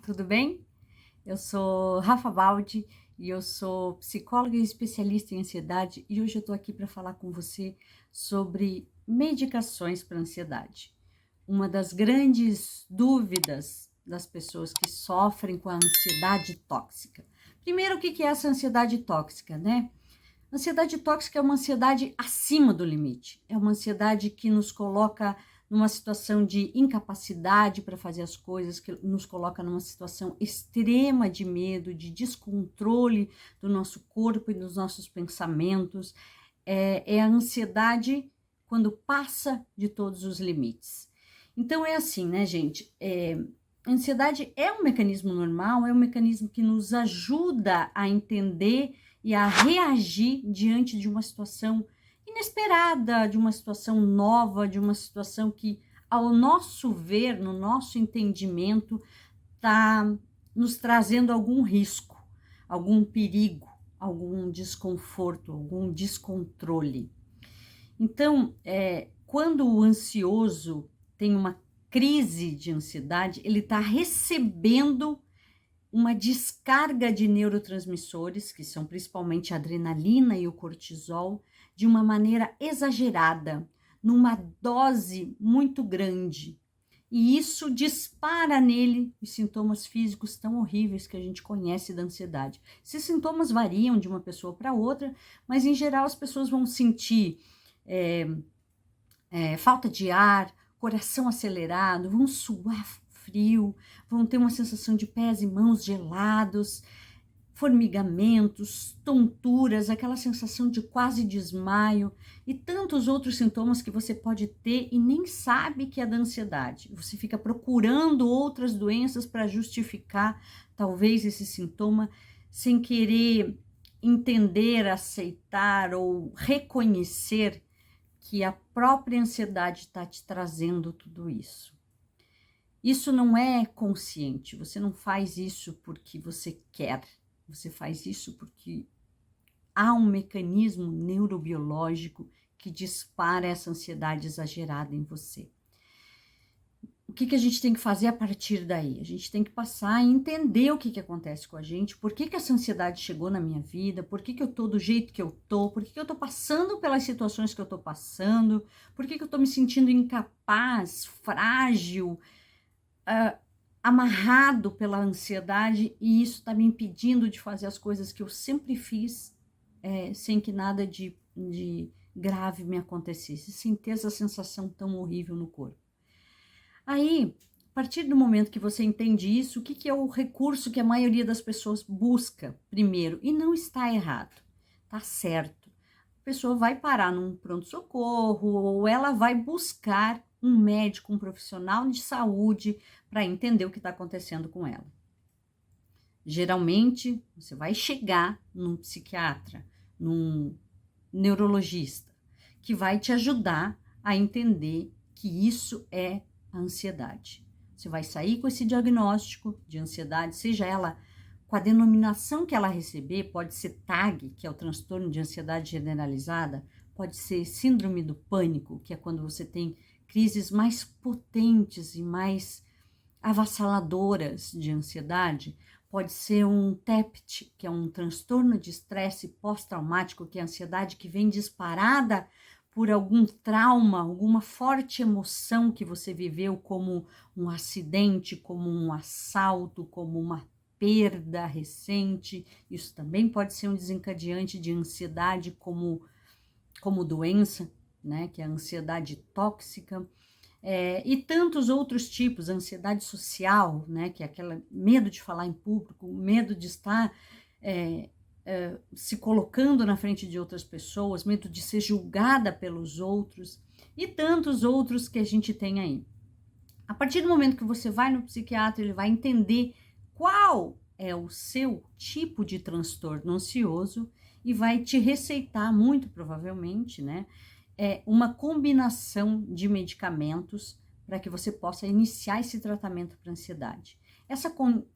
tudo bem? Eu sou Rafa Baldi e eu sou psicóloga e especialista em ansiedade e hoje eu estou aqui para falar com você sobre medicações para ansiedade. Uma das grandes dúvidas das pessoas que sofrem com a ansiedade tóxica. Primeiro, o que é essa ansiedade tóxica, né? Ansiedade tóxica é uma ansiedade acima do limite. É uma ansiedade que nos coloca numa situação de incapacidade para fazer as coisas, que nos coloca numa situação extrema de medo, de descontrole do nosso corpo e dos nossos pensamentos. É a ansiedade quando passa de todos os limites. Então é assim, né, gente? A ansiedade é um mecanismo normal, é um mecanismo que nos ajuda a entender e a reagir diante de uma situação inesperada, de uma situação nova, de uma situação que, ao nosso ver, no nosso entendimento, está nos trazendo algum risco, algum perigo, algum desconforto, algum descontrole. Então, quando o ansioso tem uma crise de ansiedade, ele está recebendo uma descarga de neurotransmissores, que são principalmente a adrenalina e o cortisol, de uma maneira exagerada, numa dose muito grande. E isso dispara nele os sintomas físicos tão horríveis que a gente conhece da ansiedade. Esses sintomas variam de uma pessoa para outra, mas em geral as pessoas vão sentir falta de ar, coração acelerado, vão suar frio, vão ter uma sensação de pés e mãos gelados, formigamentos, tonturas, aquela sensação de quase desmaio e tantos outros sintomas que você pode ter e nem sabe que é da ansiedade. Você fica procurando outras doenças para justificar talvez esse sintoma sem querer entender, aceitar ou reconhecer que a própria ansiedade está te trazendo tudo isso. Isso não é consciente, você não faz isso porque você quer, você faz isso porque há um mecanismo neurobiológico que dispara essa ansiedade exagerada em você. O que a gente tem que fazer a partir daí? A gente tem que passar a entender o que acontece com a gente, por que essa ansiedade chegou na minha vida, por que eu tô do jeito que eu tô, por que eu tô passando pelas situações que eu tô passando, por que eu tô me sentindo incapaz, frágil, amarrado pela ansiedade e isso está me impedindo de fazer as coisas que eu sempre fiz sem que nada de grave me acontecesse, sem ter essa sensação tão horrível no corpo. Aí, a partir do momento que você entende isso, o que é o recurso que a maioria das pessoas busca primeiro? E não está errado, tá certo. A pessoa vai parar num pronto-socorro ou ela vai buscar um médico, um profissional de saúde para entender o que está acontecendo com ela. Geralmente, você vai chegar num psiquiatra, num neurologista, que vai te ajudar a entender que isso é a ansiedade. Você vai sair com esse diagnóstico de ansiedade, seja ela com a denominação que ela receber, pode ser TAG, que é o transtorno de ansiedade generalizada, pode ser síndrome do pânico, que é quando você tem crises mais potentes e mais avassaladoras de ansiedade, pode ser um TEPT, que é um transtorno de estresse pós-traumático, que é a ansiedade que vem disparada por algum trauma, alguma forte emoção que você viveu, como um acidente, como um assalto, como uma perda recente. Isso também pode ser um desencadeante de ansiedade como doença, né, que é a ansiedade tóxica. E tantos outros tipos, ansiedade social, né, que é aquele medo de falar em público, medo de estar se colocando na frente de outras pessoas, medo de ser julgada pelos outros e tantos outros que a gente tem aí. A partir do momento que você vai no psiquiatra, ele vai entender qual é o seu tipo de transtorno ansioso e vai te receitar, muito provavelmente, né, uma combinação de medicamentos para que você possa iniciar esse tratamento para ansiedade. Essa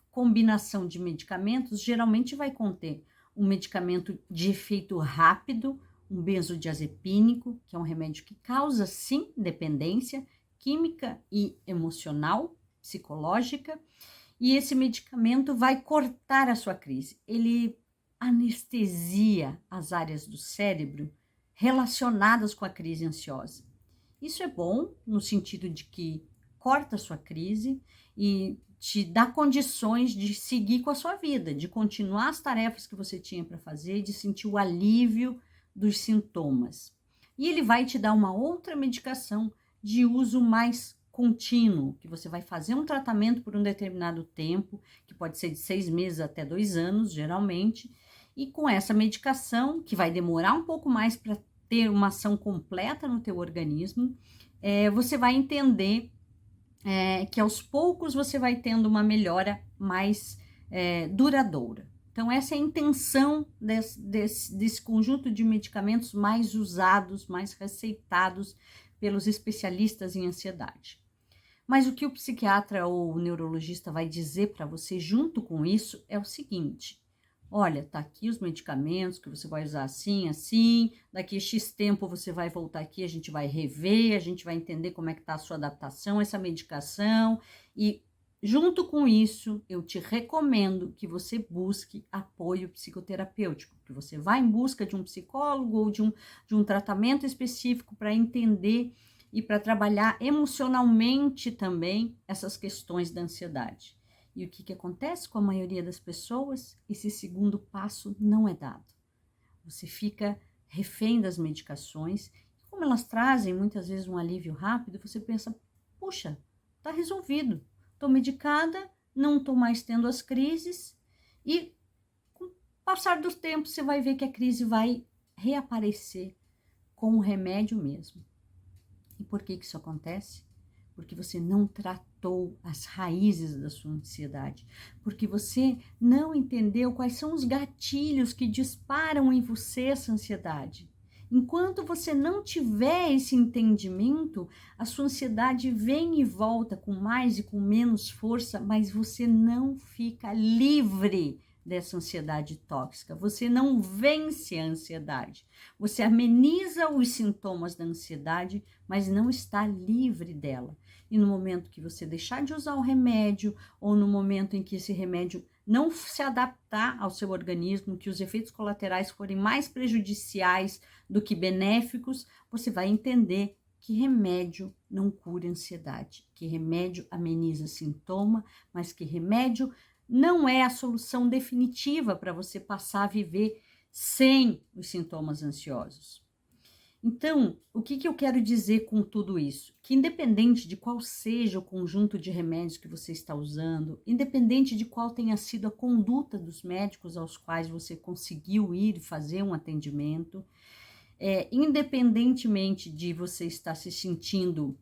combinação de medicamentos geralmente vai conter um medicamento de efeito rápido, um benzodiazepínico, que é um remédio que causa, sim, dependência química e emocional, psicológica, e esse medicamento vai cortar a sua crise. Ele anestesia as áreas do cérebro relacionadas com a crise ansiosa. Isso é bom no sentido de que corta a sua crise e te dá condições de seguir com a sua vida, de continuar as tarefas que você tinha para fazer, de sentir o alívio dos sintomas. E ele vai te dar uma outra medicação de uso mais contínuo, que você vai fazer um tratamento por um determinado tempo, que pode ser de 6 meses até 2 anos, geralmente, e com essa medicação, que vai demorar um pouco mais para ter uma ação completa no teu organismo, você vai entender que aos poucos você vai tendo uma melhora mais duradoura. Então, essa é a intenção desse conjunto de medicamentos mais usados, mais receitados pelos especialistas em ansiedade. Mas o que o psiquiatra ou o neurologista vai dizer para você junto com isso é o seguinte: olha, tá aqui os medicamentos que você vai usar assim, assim, daqui a X tempo você vai voltar aqui, a gente vai rever, a gente vai entender como é que tá a sua adaptação a essa medicação, e junto com isso, eu te recomendo que você busque apoio psicoterapêutico, que você vá em busca de um psicólogo ou de um tratamento específico para entender e para trabalhar emocionalmente também essas questões da ansiedade. E o que acontece com a maioria das pessoas? Esse segundo passo não é dado. Você fica refém das medicações. Como elas trazem muitas vezes um alívio rápido, você pensa, puxa, tá resolvido. Estou medicada, não estou mais tendo as crises. E com o passar do tempo, você vai ver que a crise vai reaparecer com o remédio mesmo. E por que isso acontece? Porque você não tratou as raízes da sua ansiedade, porque você não entendeu quais são os gatilhos que disparam em você essa ansiedade. Enquanto você não tiver esse entendimento, a sua ansiedade vem e volta com mais e com menos força, mas você não fica livre dessa ansiedade tóxica. Você não vence a ansiedade. Você ameniza os sintomas da ansiedade, mas não está livre dela. E no momento que você deixar de usar o remédio, ou no momento em que esse remédio não se adaptar ao seu organismo, que os efeitos colaterais forem mais prejudiciais do que benéficos, você vai entender que remédio não cura ansiedade, que remédio ameniza sintoma, mas que remédio não é a solução definitiva para você passar a viver sem os sintomas ansiosos. Então, o que eu quero dizer com tudo isso? Que independente de qual seja o conjunto de remédios que você está usando, independente de qual tenha sido a conduta dos médicos aos quais você conseguiu ir fazer um atendimento, independentemente de você estar se sentindo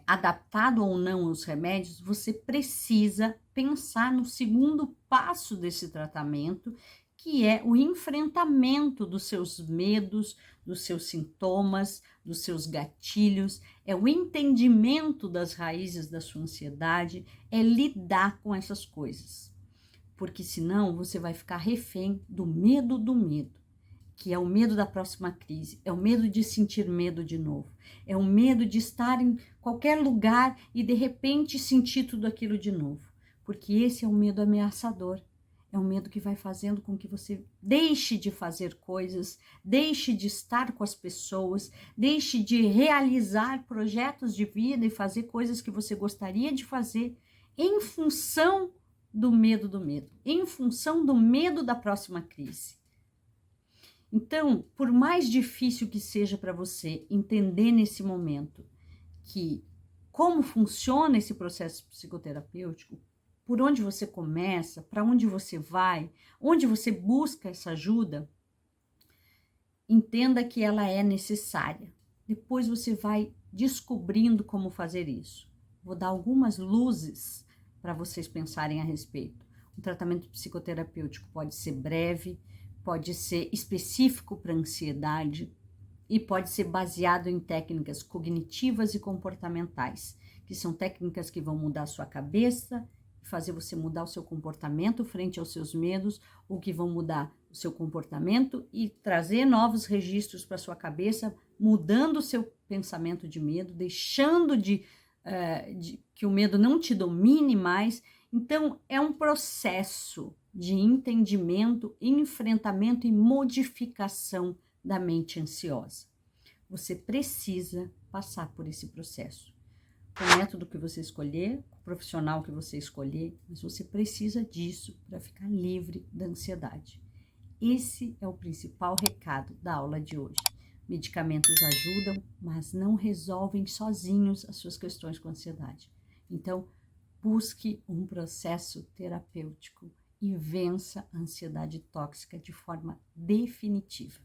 adaptado ou não aos remédios, você precisa pensar no segundo passo desse tratamento, que é o enfrentamento dos seus medos, dos seus sintomas, dos seus gatilhos, é o entendimento das raízes da sua ansiedade, é lidar com essas coisas. Porque senão você vai ficar refém do medo, que é o medo da próxima crise, é o medo de sentir medo de novo, é o medo de estar em qualquer lugar e de repente sentir tudo aquilo de novo, porque esse é o medo ameaçador, é um medo que vai fazendo com que você deixe de fazer coisas, deixe de estar com as pessoas, deixe de realizar projetos de vida e fazer coisas que você gostaria de fazer em função do medo, em função do medo da próxima crise. Então, por mais difícil que seja para você entender nesse momento que como funciona esse processo psicoterapêutico, por onde você começa, para onde você vai, onde você busca essa ajuda, entenda que ela é necessária. Depois você vai descobrindo como fazer isso. Vou dar algumas luzes para vocês pensarem a respeito. O tratamento psicoterapêutico pode ser breve, pode ser específico para ansiedade e pode ser baseado em técnicas cognitivas e comportamentais, que são técnicas que vão mudar a sua cabeça, fazer você mudar o seu comportamento frente aos seus medos, ou que vão mudar o seu comportamento e trazer novos registros para sua cabeça, mudando o seu pensamento de medo, deixando de que o medo não te domine mais. Então, é um processo de entendimento, enfrentamento e modificação da mente ansiosa. Você precisa passar por esse processo. Com o método que você escolher, com o profissional que você escolher, mas você precisa disso para ficar livre da ansiedade. Esse é o principal recado da aula de hoje. Medicamentos ajudam, mas não resolvem sozinhos as suas questões com ansiedade. Então, busque um processo terapêutico e vença a ansiedade tóxica de forma definitiva.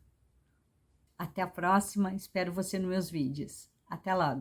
Até a próxima, espero você nos meus vídeos. Até logo!